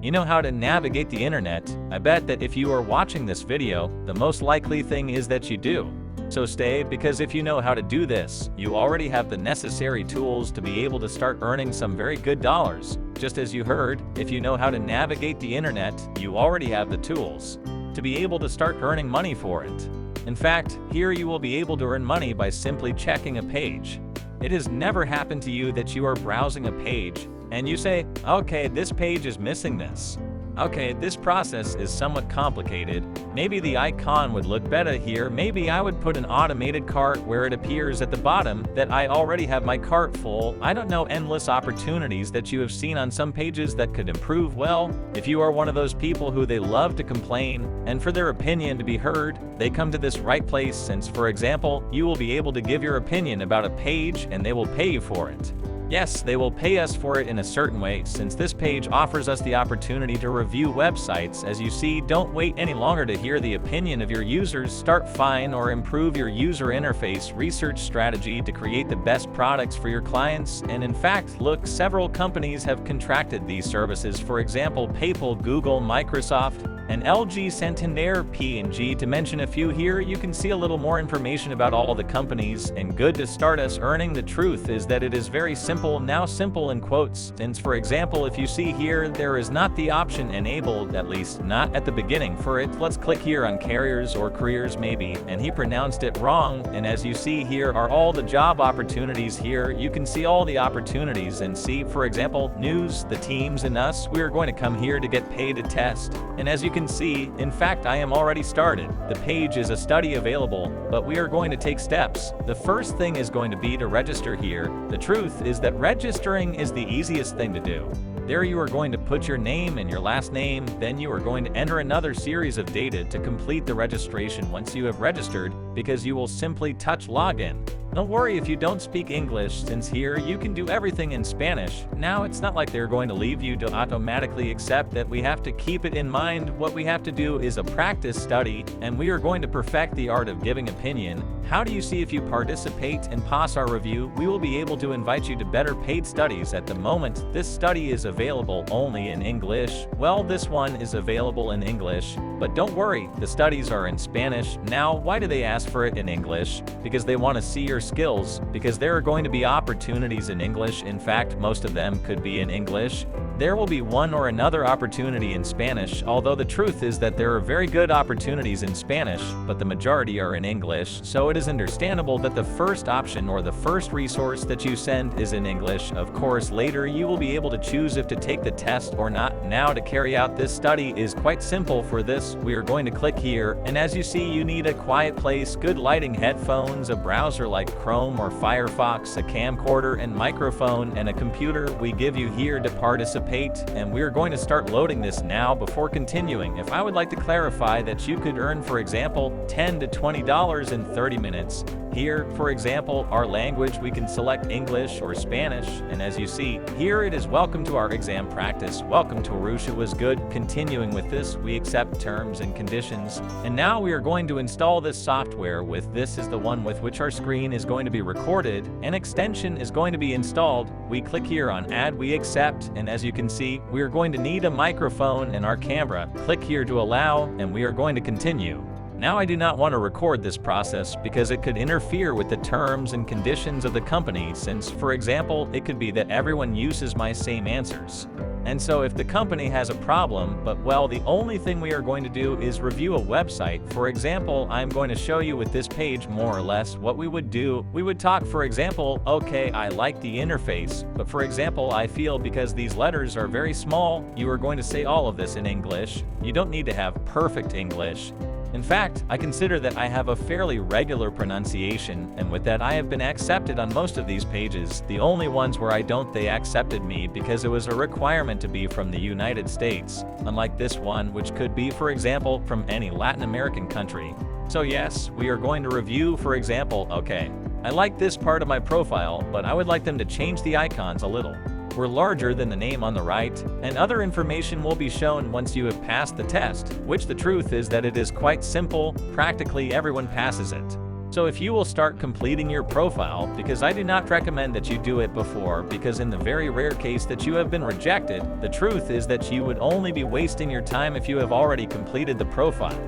You know how to navigate the internet. I bet that if you are watching this video, the most likely thing is that you do. So stay, because if you know how to do this, you already have the necessary tools to be able to start earning some very good dollars. Just as you heard, if you know how to navigate the internet, you already have the tools to be able to start earning money for it. In fact, here you will be able to earn money by simply checking a page. It has never happened to you that you are browsing a page and you say, okay, this page is missing this. Okay, this process is somewhat complicated. Maybe the icon would look better here. Maybe I would put an automated cart where it appears at the bottom that I already have my cart full. I don't know, endless opportunities that you have seen on some pages that could improve. Well, if you are one of those people who they love to complain and for their opinion to be heard, they come to this right place, since, for example, you will be able to give your opinion about a page and they will pay you for it. Yes, they will pay us for it in a certain way, since this page offers us the opportunity to review websites. As you see, don't wait any longer to hear the opinion of your users. Start, find, or improve your user interface. Research strategy to create the best products for your clients. And in fact, look, several companies have contracted these services. For example, PayPal, Google, Microsoft, and LG, Santander, P&G, to mention a few. Here you can see a little more information about all the companies, and good to start us earning. The truth is that it is very simple. Now, simple in quotes, since, for example, if you see here, there is not the option enabled, at least not at the beginning for it. Let's click here on careers or careers maybe, and he pronounced it wrong. And as you see, here are all the job opportunities. Here you can see all the opportunities and see, for example, news, the teams, and us. We are going to come here to get paid to test, and as you can see, in fact, I am already started. The page is a study available, but we are going to take steps. The first thing is going to be to register here. The truth is that registering is the easiest thing to do. There you are going to put your name and your last name, then you are going to enter another series of data to complete the registration once you have registered, because you will simply touch login. Don't worry if you don't speak English, since here you can do everything in Spanish. Now, it's not like they're going to leave you to automatically accept that. We have to keep it in mind. What we have to do is a practice study, and we are going to perfect the art of giving opinion. How do you see? If you participate and pass our review, we will be able to invite you to better paid studies. At the moment, this study is available only in English. Well, this one is available in English, but don't worry, the studies are in Spanish. Now, why do they ask for it in English? Because they want to see your skills, because there are going to be opportunities in English. In fact, most of them could be in English. There will be one or another opportunity in Spanish, although the truth is that there are very good opportunities in Spanish, but the majority are in English. So it is understandable that the first option or the first resource that you send is in English. Of course, later you will be able to choose if to take the test or not. Now, to carry out this study is quite simple. For this, we are going to click here, and as you see, you need a quiet place, good lighting, headphones, a browser like Chrome or Firefox, a camcorder and microphone, and a computer. We give you here to participate, and we are going to start loading this now. Before continuing, if I would like to clarify that you could earn, for example, $10 to $20 in 30 minutes. Here, for example, our language, we can select English or Spanish, and as you see, here it is welcome to our exam practice. Welcome to Arusha was good. Continuing with this, we accept terms and conditions, and now we are going to install this software. With this is the one with which our screen is going to be recorded. An extension is going to be installed. We click here on add, we accept, and as you can see, we are going to need a microphone and our camera. Click here to allow, and we are going to continue. Now, I do not want to record this process because it could interfere with the terms and conditions of the company, since, for example, it could be that everyone uses my same answers. And so if the company has a problem, but well, the only thing we are going to do is review a website. For example, I'm going to show you with this page more or less what we would do. We would talk, for example, okay, I like the interface, but for example, I feel because these letters are very small, you are going to say all of this in English. You don't need to have perfect English. In fact, I consider that I have a fairly regular pronunciation, and with that I have been accepted on most of these pages. The only ones where I don't, they accepted me because it was a requirement to be from the United States, unlike this one, which could be, for example, from any Latin American country. So yes, we are going to review, for example, okay, I like this part of my profile, but I would like them to change the icons a little. We're larger than the name on the right, and other information will be shown once you have passed the test, which the truth is that it is quite simple. Practically everyone passes it. So if you will start completing your profile, because I do not recommend that you do it before, because in the very rare case that you have been rejected, the truth is that you would only be wasting your time if you have already completed the profile.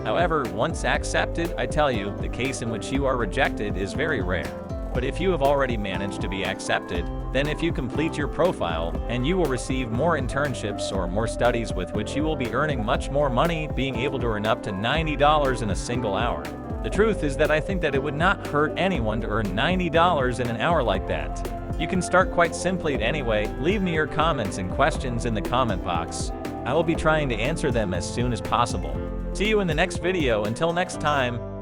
However, once accepted, I tell you, the case in which you are rejected is very rare. But if you have already managed to be accepted, then if you complete your profile, and you will receive more internships or more studies with which you will be earning much more money, being able to earn up to $90 in a single hour. The truth is that I think that it would not hurt anyone to earn $90 in an hour like that. You can start quite simply anyway. Leave me your comments and questions in the comment box. I will be trying to answer them as soon as possible. See you in the next video. Until next time.